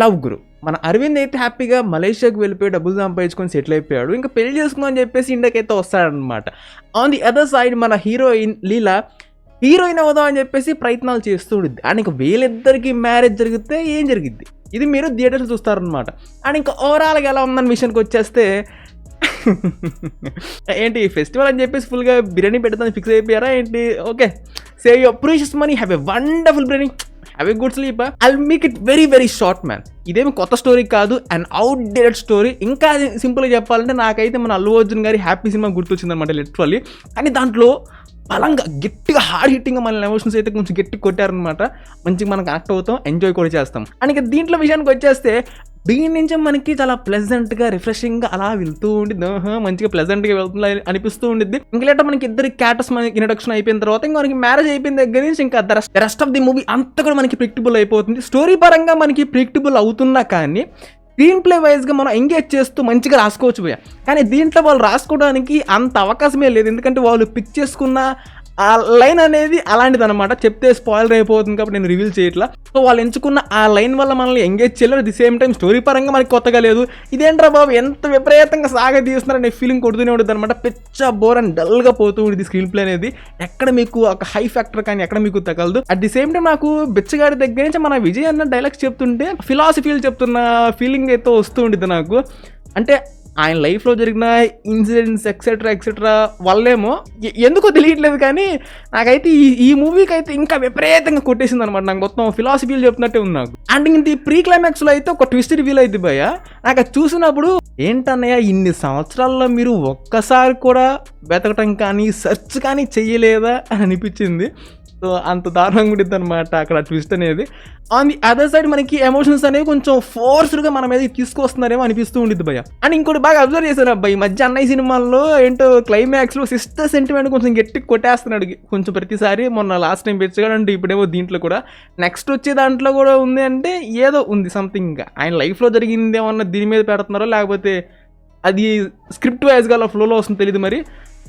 Love గురు. మన అరవింద్ అయితే హ్యాపీగా మలేషియాకి వెళ్ళిపోయి డబ్బులు సంపాదించుకొని సెటిల్ అయిపోయాడు. ఇంకా పెళ్లి చేసుకుందాం అని చెప్పేసి ఇండియాకి అయితే వస్తాడనమాట. ఆన్ ది అదర్ సైడ్ మన హీరోయిన్ లీలా హీరోయిన్ అవుదాం అని చెప్పేసి ప్రయత్నాలు చేస్తూ ఉంటుంది. అండ్ ఇంకా వీళ్ళిద్దరికి మ్యారేజ్ జరిగితే ఏం జరిగిద్ది ఇది మీరు థియేటర్స్ చూస్తారనమాట. అండ్ ఇంకా ఓవరాల్గా ఎలా ఉందని విషయానికి వచ్చేస్తే ఏంటి ఫెస్టివల్ అని చెప్పేసి ఫుల్గా బిర్యానీ పెడతాను ఫిక్స్ అయిపోయారా ఏంటి? Okay, save your precious money, have a wonderful biryani, have a good sleep. I'll make it very very short man. ఇదేమి కొత్త స్టోరీ కాదు, అండ్ అవుట్డేటెడ్ స్టోరీ. ఇంకా సింపుల్గా చెప్పాలంటే నాకైతే మన అల్లు అర్జున్ గారి హ్యాపీ సినిమా గుర్తొచ్చిందనమాట లిటరల్లీ. కానీ దాంట్లో బలంగా గట్టిగా హార్డ్ హిట్టింగ్గా మన ఎమోషన్స్ అయితే కొంచెం గట్టి కొట్టారనమాట. మంచిగా మనం కనెక్ట్ అవుతాం, ఎంజాయ్ కూడా చేస్తాం. అండ్ ఇక దీంట్లో విషయానికి వచ్చేస్తే దీని నుంచి మనకి చాలా ప్లెజెంట్గా రిఫ్రెషింగ్గా అలా వెళ్తూ ఉండిద్ది. మంచిగా ప్లెజెంట్గా వెళ్తుంది అనిపిస్తూ ఉండిద్ది. ఇంకా మనకి ఇద్దరు క్యారెక్టర్స్ మనకి ఇంట్రడక్షన్ అయిపోయిన తర్వాత ఇంకా మనకి మ్యారేజ్ అయిపోయిన దగ్గర నుంచి ఇంకా రెస్ట్ ఆఫ్ ది మూవీ అంతా కూడా మనకి ప్రిడిక్టబుల్ అయిపోతుంది. స్టోరీ పరంగా మనకి ప్రిడిక్టబుల్ అవుతున్నా కానీ స్క్రీన్ ప్లే వైజ్గా మనం ఎంగేజ్ చేస్తూ మంచిగా రాసుకోవచ్చు పోయా. కానీ దీంట్లో వాళ్ళు రాసుకోవడానికి అంత అవకాశమే లేదు. ఎందుకంటే వాళ్ళు పిక్ చేసుకున్న ఆ లైన్ అనేది అలాంటిది అనమాట. చెప్తే స్పాయిలర్ అయిపోతుంది కాబట్టి నేను రివీల్ చేయట్లా. సో వాళ్ళు ఎంచుకున్న ఆ లైన్ వల్ల మనల్ని ఎంగేజ్ చేయలేరు. ది సేమ్ టైం స్టోరీ పరంగా మనకి కొత్తగా లేదు. ఇదేంట్రా బాబు ఎంత విపరీతంగా సాగా తీస్తున్నారనే ఫీలింగ్ కొడుతూనే ఉంటుంది అనమాట. పిచ్చ బోర్ అండ్ డల్గా పోతూ ఉంటుంది స్క్రీన్ ప్లే అనేది. ఎక్కడ మీకు ఒక హై ఫ్యాక్టర్ కానీ ఎక్కడ మీకు తగలదు. అట్ ది సేమ్ టైం నాకు బిచ్చగాడి దగ్గర నుంచి మన విజయ్ అన్న డైలాగ్స్ చెప్తుంటే ఫిలాసఫీలు చెప్తున్న ఫీలింగ్ అయితే వస్తూ ఉంటుంది నాకు. అంటే ఆయన లైఫ్లో జరిగిన ఇన్సిడెంట్స్ ఎక్సెట్రా వల్లేమో ఎందుకో తెలియట్లేదు, కానీ నాకైతే ఈ మూవీకి అయితే ఇంకా విపరీతంగా కొట్టేసింది అనమాట. నాకు మొత్తం ఫిలాసఫీలు చెప్తున్నట్టే ఉంది నాకు. అండ్ ఇంక ఈ ప్రీ క్లైమాక్స్లో అయితే ఒక ట్విస్ట్ రివీల్ అయింది భయ్య. నాకు అది చూసినప్పుడు ఏంటన్నయ్య ఇన్ని సంవత్సరాల్లో మీరు ఒక్కసారి కూడా వెతకటం కానీ సెర్చ్ కానీ చెయ్యలేదా అని అనిపించింది. సో అంత దారుణంగా ఉంటుంది అనమాట అక్కడ ట్విస్ట్ అనేది. ఆన్ ది అదర్ సైడ్ మనకి ఎమోషన్స్ అనేవి కొంచెం ఫోర్స్డ్గా మన మీద తీసుకొస్తున్నారేమో అనిపిస్తూ ఉంటుంది భయ్య. అండ్ ఇంకోటి బాగా అబ్జర్వ్ చేశాను అబ్బాయి, మధ్య అన్నయ్య సినిమాల్లో ఏంటో క్లైమాక్స్లో సిస్టర్ సెంటిమెంట్ కొంచెం గట్టి కొట్టేస్తున్నాడు కొంచెం ప్రతిసారి. మొన్న లాస్ట్ టైం పెంచగాడు అంటే ఇప్పుడేమో దీంట్లో కూడా నెక్స్ట్ వచ్చే దాంట్లో కూడా ఉంది అంటే ఏదో ఉంది సంథింగ్. ఆయన లైఫ్లో జరిగింది ఏమన్నా దీని మీద పెడుతున్నారో లేకపోతే అది స్క్రిప్ట్ వైజ్గా అలా ఫ్లోలో వస్తుంది తెలియదు మరి.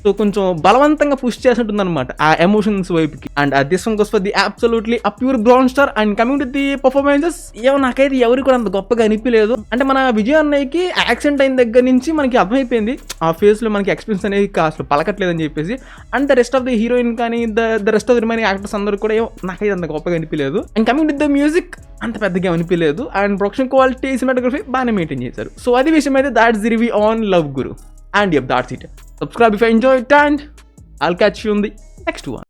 సో కొంచెం బలవంతంగా పుష్ చేసినట్టుంది అనమాట ఆ ఎమోషన్స్ వైపుకి. And this one goes for the absolutely a pure brown star. And coming to the performances ఏమో నాకైతే ఎవరికి కూడా అంత గొప్పగా అనిపించలేదు. అంటే మన విజయ్ అన్నయ్యకి యాక్సిడెంట్ అయిన దగ్గర నుంచి మనకి అర్థమైపోయింది ఆ ఫేస్లో మనకి ఎక్స్పీరియన్స్ అనేది అసలు పలకట్లేదని చెప్పేసి. And the rest of the heroine కానీ the rest of the remaining actors అందరూ కూడా ఏమో నాకైతే అంత గొప్పగా అనిపించలేదు. And coming to the music అంత పెద్దగా అనిపించలేదు. అండ్ ప్రొడక్షన్ క్వాలిటీ సినిమాటోగ్రఫీ బాగానే మెయింటైన్ చేశారు. సో అది విషయం అయితే that's the review on love Guru. And yep, that's it. Subscribe if you enjoyed, and I'll catch you on the next one.